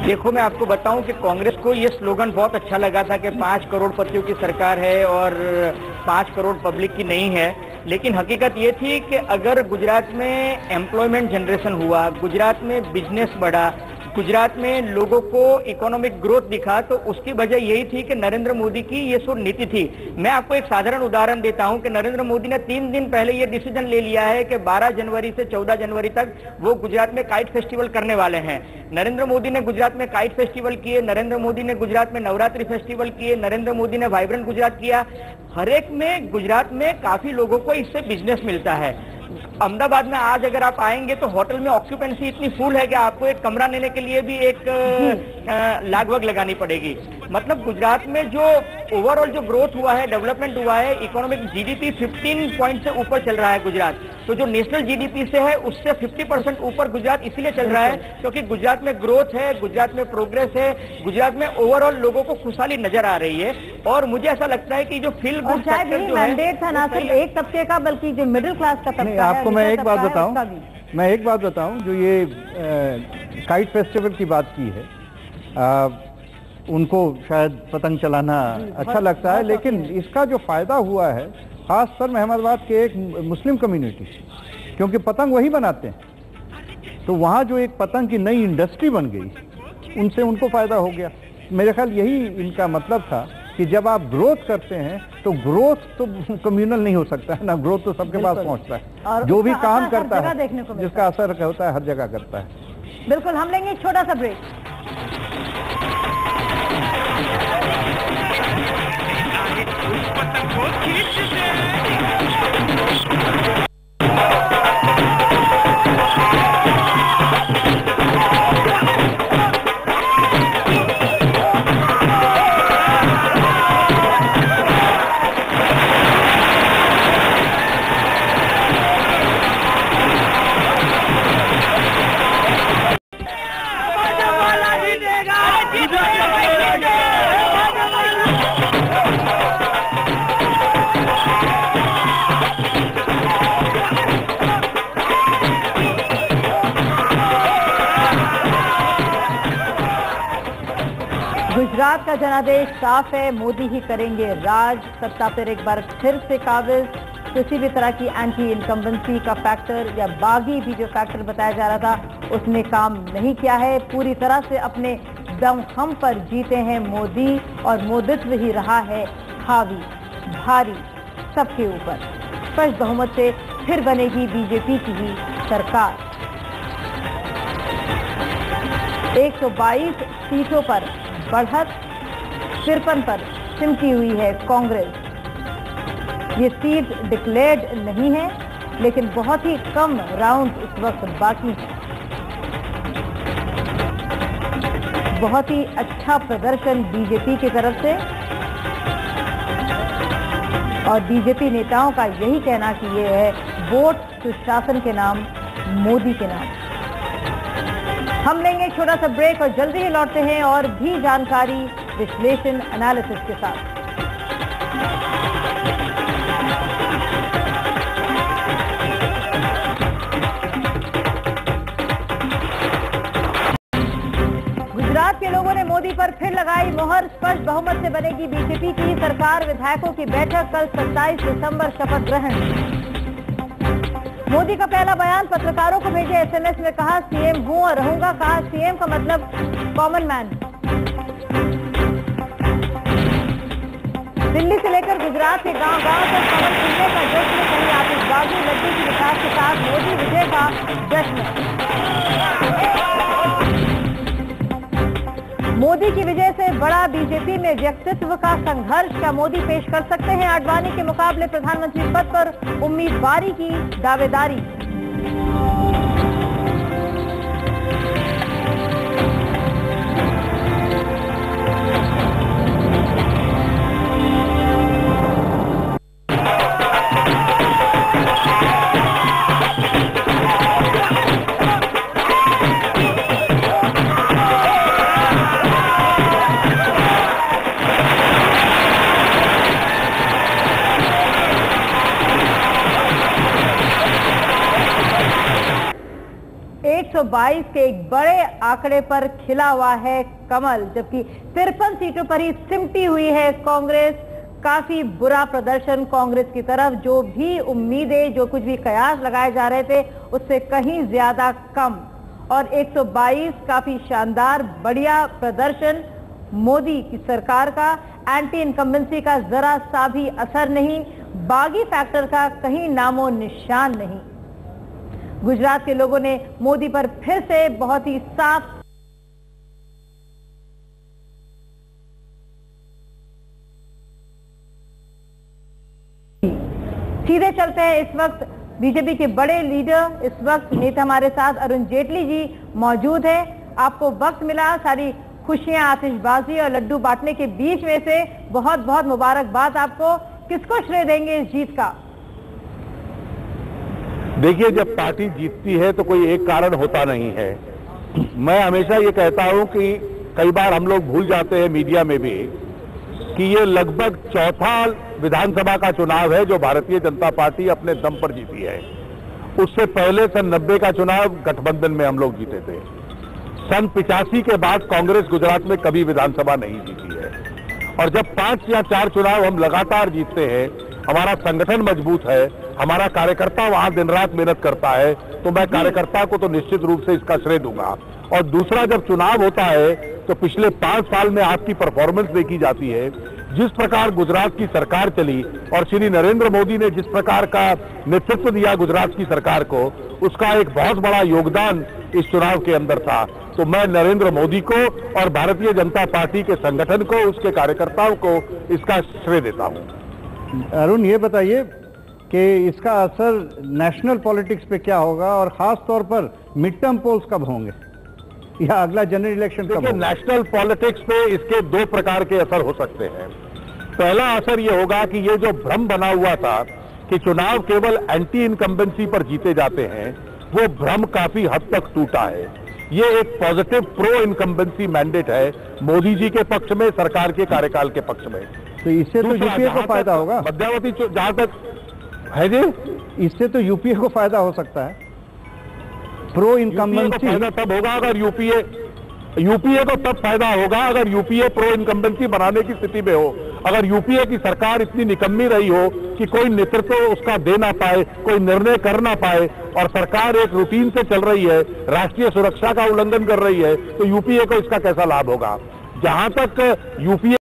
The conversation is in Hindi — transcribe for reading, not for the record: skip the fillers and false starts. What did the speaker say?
देखो, मैं आपको बताऊं कि कांग्रेस को ये स्लोगन बहुत अच्छा लगा था कि 5 करोड़पतियों की सरकार है और 5 करोड़ पब्लिक की नहीं है। लेकिन हकीकत ये थी कि अगर गुजरात में एम्प्लॉयमेंट जनरेशन हुआ, गुजरात में बिजनेस बढ़ा, गुजरात में लोगों को इकोनॉमिक ग्रोथ दिखा, तो उसकी वजह यही थी कि नरेंद्र मोदी की ये सो नीति थी। मैं आपको एक साधारण उदाहरण देता हूं कि नरेंद्र मोदी ने 3 दिन पहले ये डिसीजन ले लिया है कि 12 जनवरी से 14 जनवरी तक वो गुजरात में काइट फेस्टिवल करने वाले हैं। नरेंद्र मोदी ने गुजरात में काइट फेस्टिवल किए, नरेंद्र मोदी ने गुजरात में नवरात्रि फेस्टिवल किए, नरेंद्र मोदी ने वाइब्रेंट गुजरात किया। हर एक में गुजरात में काफी लोगों को इससे बिजनेस मिलता है। अहमदाबाद में आज अगर आप आएंगे तो होटल में ऑक्यूपेंसी इतनी फुल है कि आपको एक कमरा लेने के लिए भी एक लागभग लगानी पड़ेगी। मतलब गुजरात में जो ओवरऑल जो ग्रोथ हुआ है, डेवलपमेंट हुआ है, इकोनॉमिक जीडीपी 15 पॉइंट से ऊपर चल रहा है गुजरात। तो जो नेशनल जीडीपी से है उससे 50% ऊपर गुजरात इसलिए चल रहा है क्योंकि गुजरात में ग्रोथ है, गुजरात में प्रोग्रेस है, गुजरात में ओवरऑल लोगों को खुशहाली नजर आ रही है। और मुझे ऐसा लगता है कि जो फील गुड फैक्टर जो है, मैंडेट था ना सिर्फ एक तबके का बल्कि जो मिडिल क्लास का तबका है। आपको मैं एक बात बताऊं, जो ये काइट फेस्टिवल की बात की है, उनको शायद पतंग चलाना अच्छा लगता है, लेकिन इसका जो फायदा हुआ है खासकर अहमदाबाद के एक मुस्लिम कम्युनिटी, क्योंकि पतंग वही बनाते हैं, तो वहाँ जो एक पतंग की नई इंडस्ट्री बन गई, उनसे उनको फायदा हो गया। मेरे ख्याल यही इनका मतलब था कि जब आप ग्रोथ करते हैं तो ग्रोथ तो कम्युनल नहीं हो सकता है ना, ग्रोथ तो सबके पास पहुंचता है। जो भी काम करता है जिसका असर होता है हर जगह करता है। बिल्कुल, हम लेंगे एक छोटा सा ब्रेक। गुजरात का जनादेश साफ है, मोदी ही करेंगे राज। सत्ता पर एक बार फिर से काबिज। किसी भी तरह की एंटी इनकम्बेंसी का फैक्टर या बागी भी जो फैक्टर बताया जा रहा था उसने काम नहीं किया है। पूरी तरह से अपने दमखम पर जीते हैं मोदी और मोदित्व ही रहा है हावी भारी सबके ऊपर। स्पष्ट बहुमत से फिर बनेगी बीजेपी की ही सरकार। 122 सीटों पर बढ़त, 53 पर सिमटी हुई है कांग्रेस। ये सीट डिक्लेयर्ड नहीं है, लेकिन बहुत ही कम राउंड इस वक्त बाकी है। बहुत ही अच्छा प्रदर्शन बीजेपी की तरफ से, और बीजेपी नेताओं का यही कहना कि ये है वोट सुशासन के नाम, मोदी के नाम। हम लेंगे एक छोटा सा ब्रेक और जल्दी ही लौटते हैं और भी जानकारी, विश्लेषण, एनालिसिस के साथ। गुजरात के लोगों ने मोदी पर फिर लगाई मोहर। स्पष्ट बहुमत से बनेगी बीजेपी की सरकार। विधायकों की बैठक कल 27 दिसंबर, शपथ ग्रहण। मोदी का पहला बयान पत्रकारों को भेजे एसएमएस में कहा सीएम हूं और रहूंगा। कहा सीएम का मतलब कॉमन मैन। दिल्ली से लेकर गुजरात के गांव-गांव तक कमल खिलने का जश्न। कहीं आतिशबाजी, लड्डू की विकास के साथ मोदी विजय का जश्न। मोदी की विजय से बड़ा बीजेपी में व्यक्तित्व का संघर्ष। क्या मोदी पेश कर सकते हैं आडवाणी के मुकाबले प्रधानमंत्री पद पर उम्मीदवारी की दावेदारी? 122 के एक बड़े आंकड़े पर खिला हुआ है कमल, जबकि 53 सीटों पर ही सिमटी हुई है कांग्रेस। काफी बुरा प्रदर्शन कांग्रेस की तरफ, जो भी उम्मीदें, जो कुछ भी कयास लगाए जा रहे थे उससे कहीं ज्यादा कम। और 122 काफी शानदार बढ़िया प्रदर्शन मोदी की सरकार का। एंटी इनकम्बेंसी का जरा सा भी असर नहीं, बागी फैक्टर का कहीं नामो निशान नहीं। गुजरात के लोगों ने मोदी पर फिर से बहुत ही साफ सीधे चलते हैं। इस वक्त बीजेपी के बड़े लीडर, इस वक्त नेता हमारे साथ अरुण जेटली जी मौजूद है। आपको वक्त मिला, सारी खुशियां, आतिशबाजी और लड्डू बांटने के बीच में से बहुत बहुत मुबारकबाद आपको। किसको श्रेय देंगे इस जीत का? देखिए, जब पार्टी जीतती है तो कोई एक कारण होता नहीं है। मैं हमेशा ये कहता हूं कि कई बार हम लोग भूल जाते हैं मीडिया में भी कि ये लगभग चौथा विधानसभा का चुनाव है जो भारतीय जनता पार्टी अपने दम पर जीती है। उससे पहले सन 90 का चुनाव गठबंधन में हम लोग जीते थे। सन 85 के बाद कांग्रेस गुजरात में कभी विधानसभा नहीं जीती है। और जब 5 या 4 चुनाव हम लगातार जीतते हैं, हमारा संगठन मजबूत है, हमारा कार्यकर्ता वहां दिन रात मेहनत करता है, तो मैं कार्यकर्ता को तो निश्चित रूप से इसका श्रेय दूंगा। और दूसरा, जब चुनाव होता है तो पिछले 5 साल में आपकी परफॉर्मेंस देखी जाती है। जिस प्रकार गुजरात की सरकार चली और श्री नरेंद्र मोदी ने जिस प्रकार का नेतृत्व दिया गुजरात की सरकार को, उसका एक बहुत बड़ा योगदान इस चुनाव के अंदर था। तो मैं नरेंद्र मोदी को और भारतीय जनता पार्टी के संगठन को, उसके कार्यकर्ताओं को इसका श्रेय देता हूं। अरुण, ये बताइए कि इसका असर नेशनल पॉलिटिक्स पे क्या होगा और खास तौर पर मिड टर्म पोल्स कब होंगे या अगला जनरल इलेक्शन कब होगा? नेशनल पॉलिटिक्स पे इसके 2 प्रकार के असर हो सकते हैं। पहला असर ये होगा कि ये जो भ्रम बना हुआ था कि चुनाव केवल एंटी इनकम्बेंसी पर जीते जाते हैं, वो भ्रम काफी हद तक टूटा है। ये एक पॉजिटिव प्रो इनकम्बेंसी मैंडेट है मोदी जी के पक्ष में, सरकार के कार्यकाल के पक्ष में। तो इससे तो यूपीए को फायदा होगा। मध्यावधि जहां तक है जी, इससे तो यूपीए को फायदा हो सकता है। प्रो इनकम्बेंसी फायदा तब होगा अगर यूपीए को तब फायदा होगा अगर यूपीए प्रो इनकम्बेंसी बनाने की स्थिति में हो। अगर यूपीए की सरकार इतनी निकम्मी रही हो कि कोई नेतृत्व उसका दे ना पाए, कोई निर्णय कर ना पाए, और सरकार एक रूटीन से चल रही है, राष्ट्रीय सुरक्षा का उल्लंघन कर रही है, तो यूपीए को इसका कैसा लाभ होगा? जहां तक यूपीए